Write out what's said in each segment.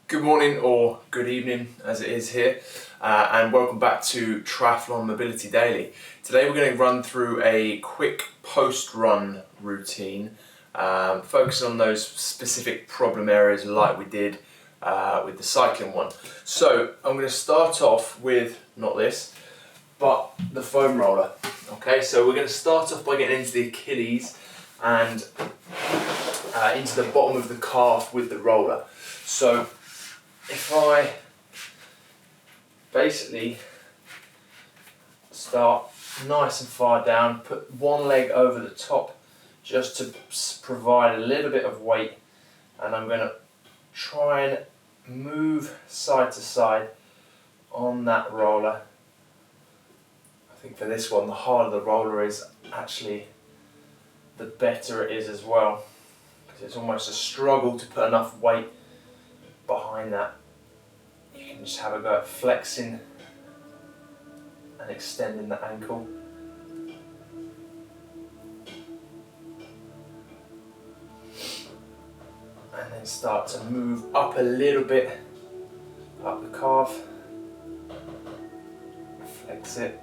Good morning or good evening as it is here, and welcome back to Triathlon Mobility Daily. Today we're going to run through a quick post-run routine, focusing on those specific problem areas like we did with the cycling one. So I'm going to start off with, not this, but the foam roller. Okay, so we're going to start off by getting into the Achilles and into the bottom of the calf with the roller. So if I basically start nice and far down, put one leg over the top just to provide a little bit of weight, and I'm going to try and move side to side on that roller. I think for this one, the harder the roller is, actually the better it is as well, because it's almost a struggle to put enough weight behind that. You can just have a go at flexing and extending the ankle. And then start to move up a little bit, up the calf, flex it.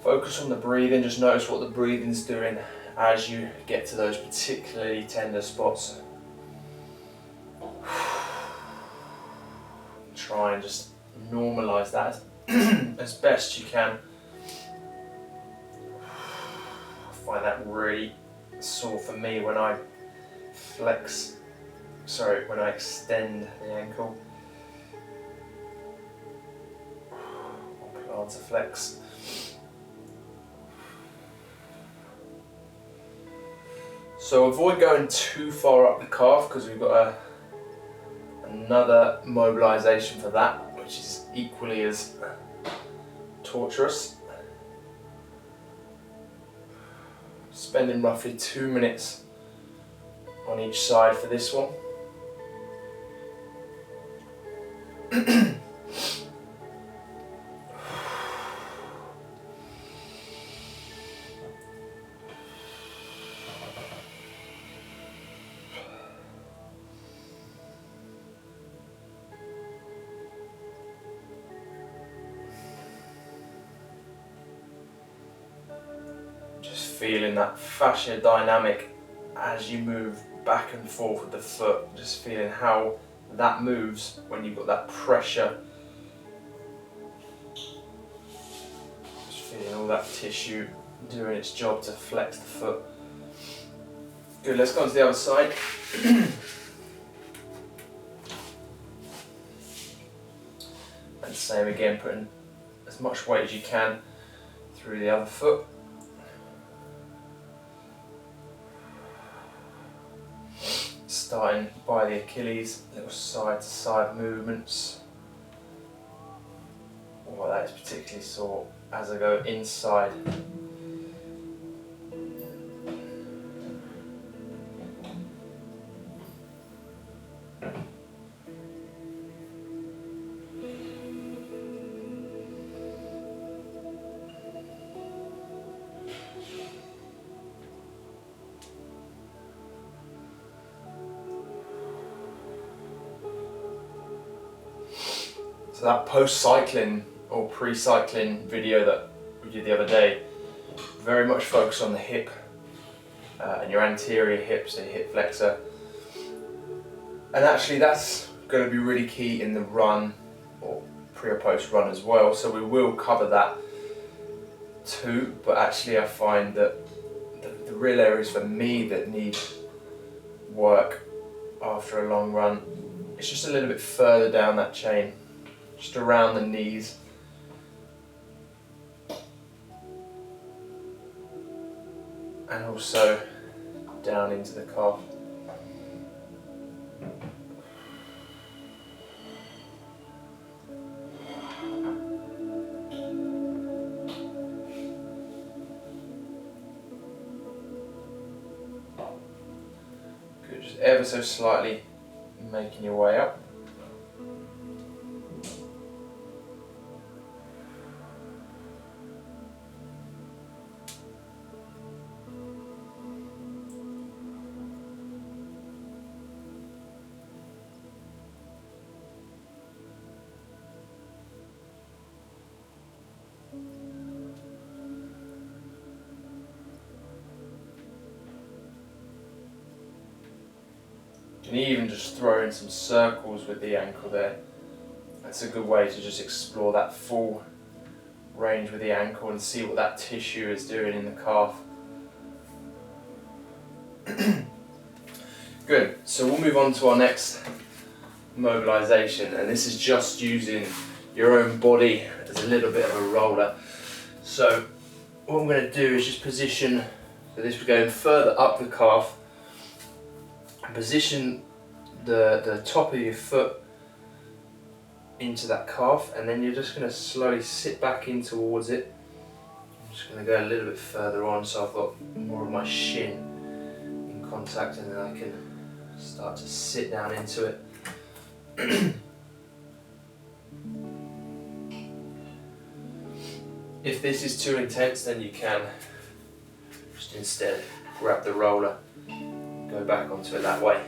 Focus on the breathing, just notice what the breathing's doing as you get to those particularly tender spots. Try and just normalise that as best you can. I find that really sore for me when I extend the ankle. Plantar flex. So avoid going too far up the calf, because we've got another mobilisation for that, which is equally as torturous. Spending roughly 2 minutes on each side for this one. Feeling that fascia dynamic as you move back and forth with the foot, just feeling how that moves when you've got that pressure. Just feeling all that tissue doing its job to flex the foot. Good, let's go on to the other side. And same again, putting as much weight as you can through the other foot. Starting by the Achilles, little side to side movements. Oh, that is particularly sore as I go inside. So that post-cycling or pre-cycling video that we did the other day, very much focused on the hip and your anterior hip, so your hip flexor. And actually that's going to be really key in the run, or pre or post run as well, so we will cover that too. But actually I find that the real areas for me that need work after a long run, it's just a little bit further down that chain. Just around the knees. And also down into the calf. Good, just ever so slightly making your way up. can even just throw in some circles with the ankle there. That's a good way to just explore that full range with the ankle and see what that tissue is doing in the calf. Good, so we'll move on to our next mobilization, and this is just using your own body as a little bit of a roller. So what I'm going to do is just position, so this we're going further up the calf, and position the top of your foot into that calf, and then you're just going to slowly sit back in towards it. I'm just going to go a little bit further on so I've got more of my shin in contact, and then I can start to sit down into it. If this is too intense, then you can just instead grab the roller, go back onto it that way.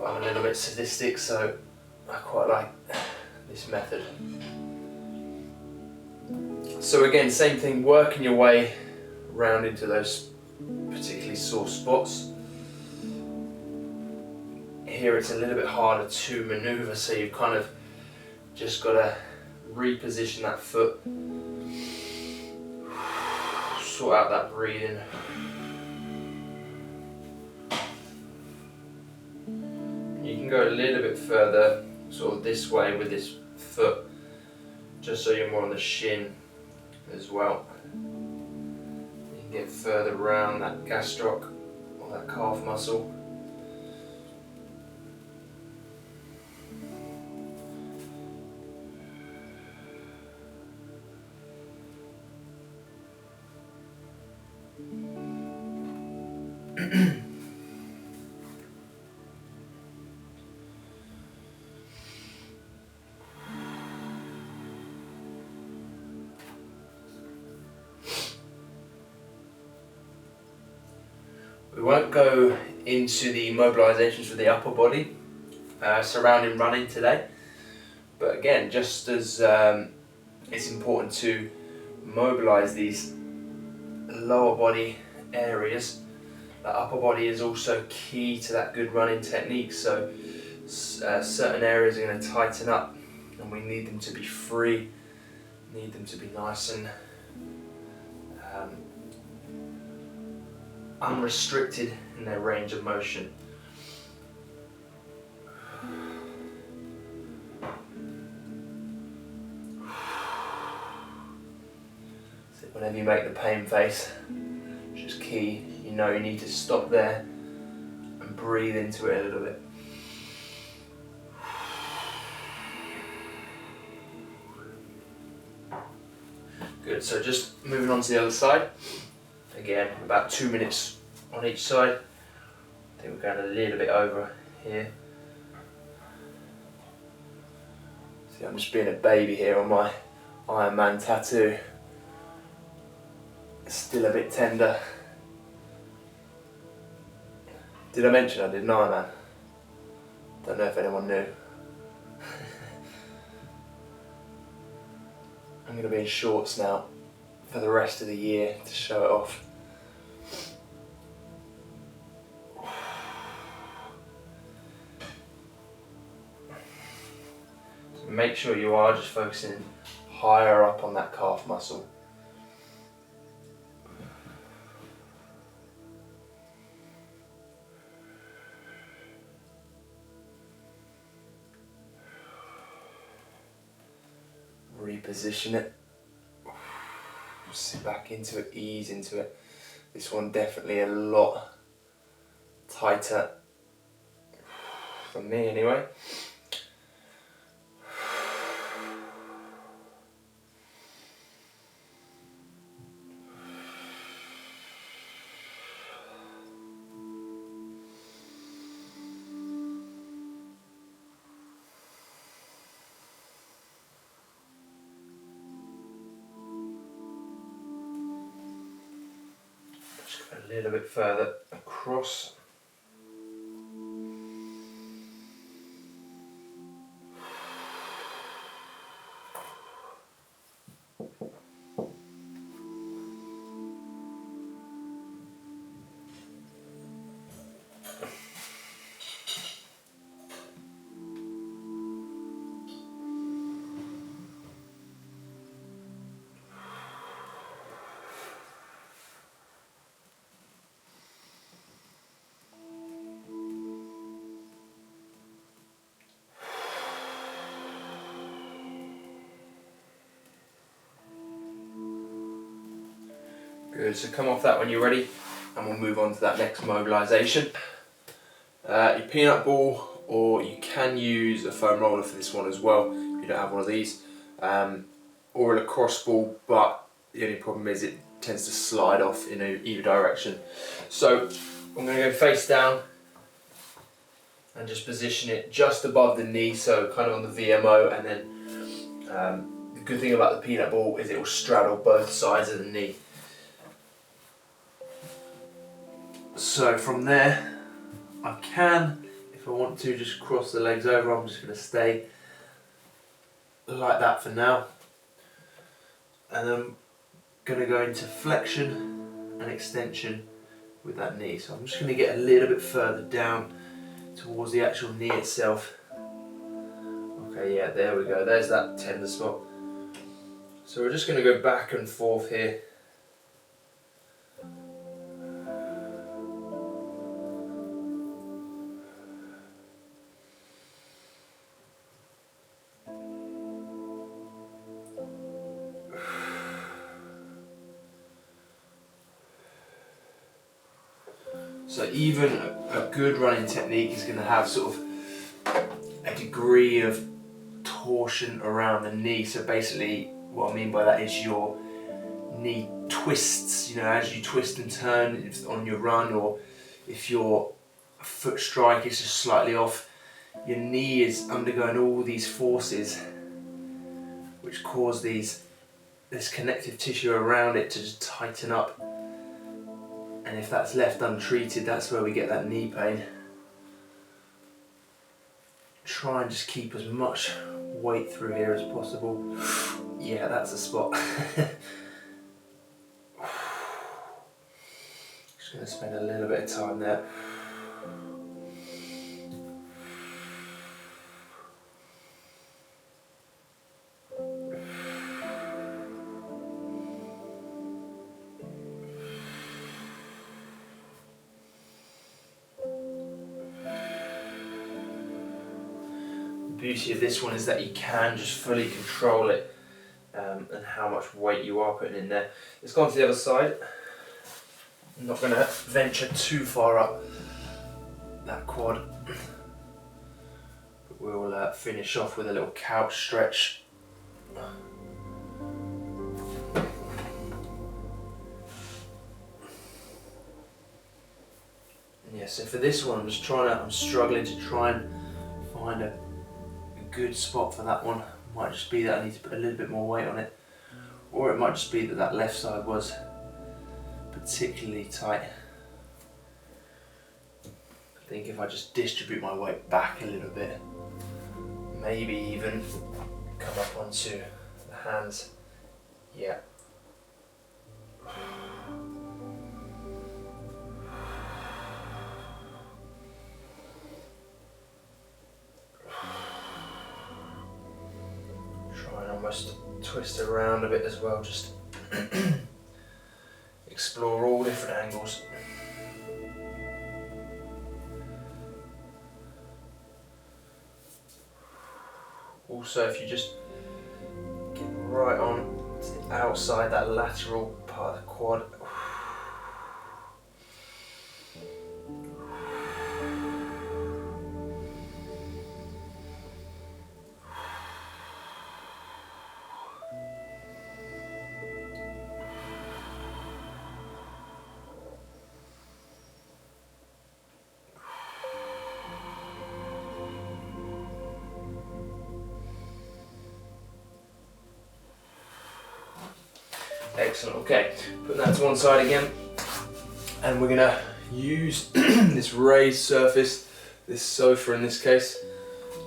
I'm a little bit sadistic, so I quite like this method. So again, same thing, working your way around into those particularly sore spots. Here it's a little bit harder to maneuver, so you've kind of just got to reposition that foot, sort out that breathing. You can go a little bit further, sort of this way with this foot, just so you're more on the shin as well. You can get further around that gastroc or that calf muscle. We won't go into the mobilizations for the upper body surrounding running today, but again, just as it's important to mobilize these lower body areas, the upper body is also key to that good running technique. So certain areas are going to tighten up, and we need them to be free, need them to be nice and unrestricted in their range of motion. So whenever you make the pain face, which is key, you know you need to stop there and breathe into it a little bit. Good, so just moving on to the other side. Again, about 2 minutes on each side. I think we're going a little bit over here. See, I'm just being a baby here on my Iron Man tattoo. It's still a bit tender. Did I mention I did an Iron Man? Don't know if anyone knew. I'm going to be in shorts now for the rest of the year to show it off. So make sure you are just focusing higher up on that calf muscle. Reposition it. Sit back into it, ease into it. This one definitely a lot tighter, for me anyway. A little bit further across. Good, so come off that when you're ready and we'll move on to that next mobilisation. Your peanut ball, or you can use a foam roller for this one as well if you don't have one of these, or a lacrosse ball, but the only problem is it tends to slide off in either direction. So I'm going to go face down and just position it just above the knee, so kind of on the VMO, and then the good thing about the peanut ball is it will straddle both sides of the knee. So from there, I can, if I want to, just cross the legs over. I'm just going to stay like that for now. And I'm going to go into flexion and extension with that knee. So I'm just going to get a little bit further down towards the actual knee itself. Okay, yeah, there we go. There's that tender spot. So we're just going to go back and forth here. So even a good running technique is going to have sort of a degree of torsion around the knee. So basically what I mean by that is your knee twists, you know, as you twist and turn on your run, or if your foot strike is just slightly off, your knee is undergoing all these forces which cause this connective tissue around it to just tighten up. And if that's left untreated, that's where we get that knee pain. Try and just keep as much weight through here as possible. Yeah, that's the spot. Just going to spend a little bit of time there. The beauty of this one is that you can just fully control it and how much weight you are putting in there. Let's go on to the other side. I'm not going to venture too far up that quad, but we'll finish off with a little couch stretch. Yeah, so for this one I'm struggling to try and find a good spot for that one. Might just be that I need to put a little bit more weight on it, or it might just be that that left side was particularly tight. I think if I just distribute my weight back a little bit, maybe even come up onto the hands. Yeah. Almost twist it around a bit as well, just explore all different angles. Also, if you just get right on to the outside, that lateral part of the quad, excellent. Okay, put that to one side again, and we're gonna use this raised surface, this sofa in this case,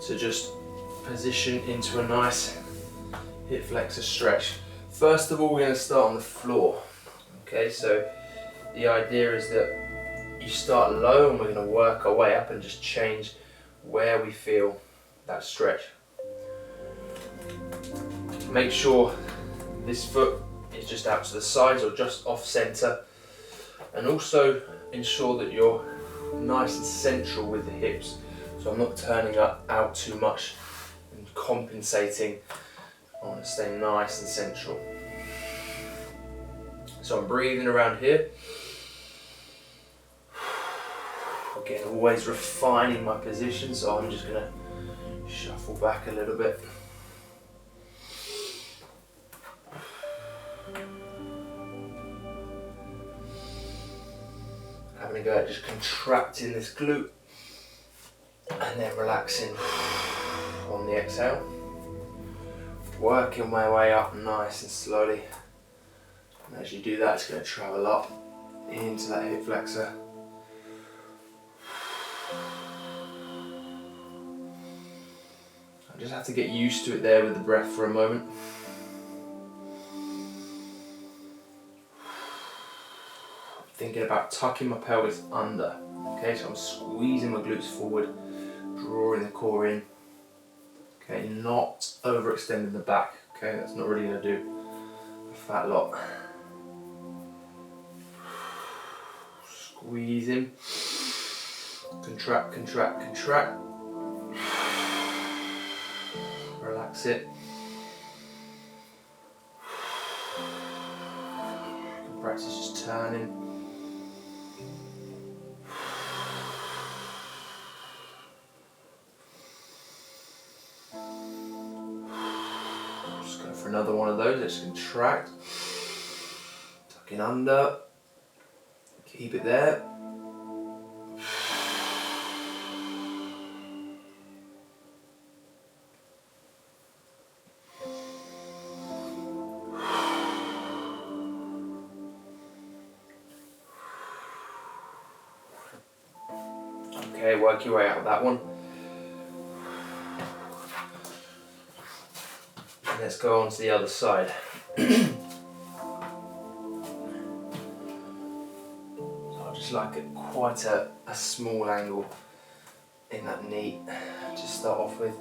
to just position into a nice hip flexor stretch. First of all, we're gonna start on the floor. Okay, so the idea is that you start low and we're gonna work our way up and just change where we feel that stretch. Make sure this foot is just out to the sides or just off center, and also ensure that you're nice and central with the hips, so I'm not turning out too much and compensating. I want to stay nice and central. So I'm breathing around here. Again, always refining my position, so I'm just gonna shuffle back a little bit. Having a go at just contracting this glute and then relaxing on the exhale. Working my way up nice and slowly. And as you do that, it's going to travel up into that hip flexor. I just have to get used to it there with the breath for a moment. Thinking about tucking my pelvis under. Okay, so I'm squeezing my glutes forward, drawing the core in. Okay, not overextending the back. Okay, that's not really going to do a fat lot. Squeezing. Contract, contract, contract. Relax it. You can practice just turning. Just go for another one of those. Let's contract. Tucking under. Keep it there. Okay, work your way out of that one. And let's go on to the other side. So I just like it quite a small angle in that knee to start off with.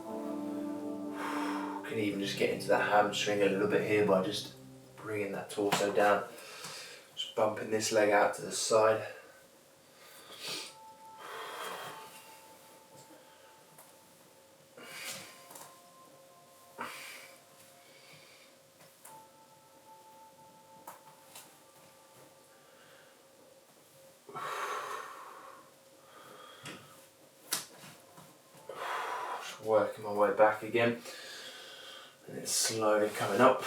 Can even just get into that hamstring a little bit here by just bringing that torso down. Just bumping this leg out to the side. Working my way back again, and it's slowly coming up.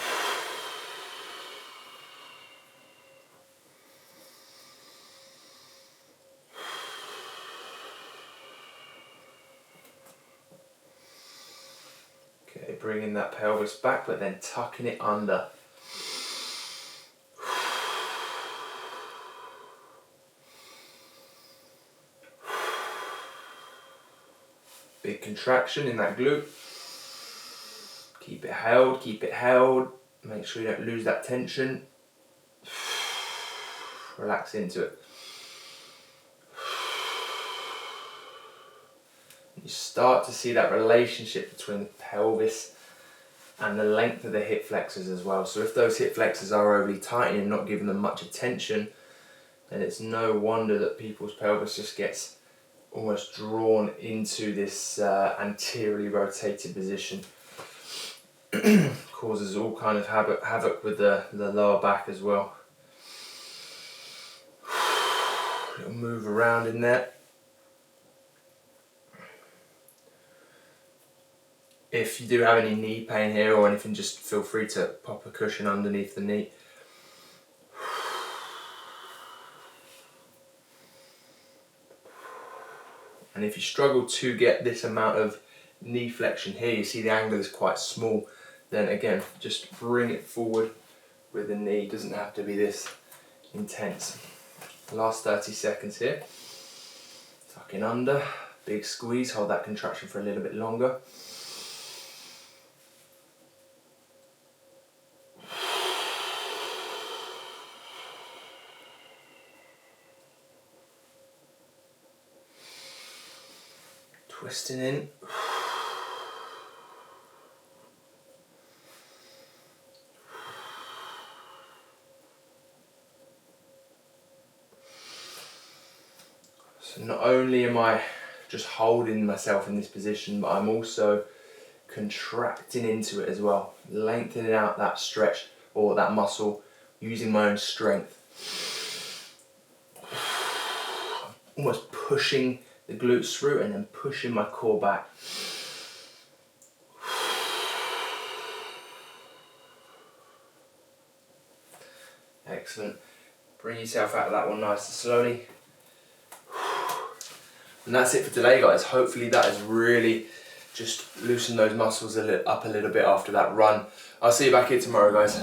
Okay, bringing that pelvis back, but then tucking it under. Big contraction in that glute. Keep it held, keep it held. Make sure you don't lose that tension. Relax into it. You start to see that relationship between the pelvis and the length of the hip flexors as well. So if those hip flexors are overly tight and you're not giving them much attention, then it's no wonder that people's pelvis just gets almost drawn into this anteriorly rotated position. Causes all kind of havoc with the lower back as well. It'll move around in there. If you do have any knee pain here or anything, just feel free to pop a cushion underneath the knee. And if you struggle to get this amount of knee flexion here, you see the angle is quite small, then again, just bring it forward with the knee. It doesn't have to be this intense. Last 30 seconds here. Tucking under, big squeeze, hold that contraction for a little bit longer. Twisting in. So not only am I just holding myself in this position, but I'm also contracting into it as well, lengthening out that stretch or that muscle using my own strength. Almost pushing the glutes through and then pushing my core back. Excellent. Bring yourself out of that one nice and slowly. And that's it for today, guys. Hopefully that has really just loosened those muscles up a little bit after that run. I'll see you back here tomorrow, guys.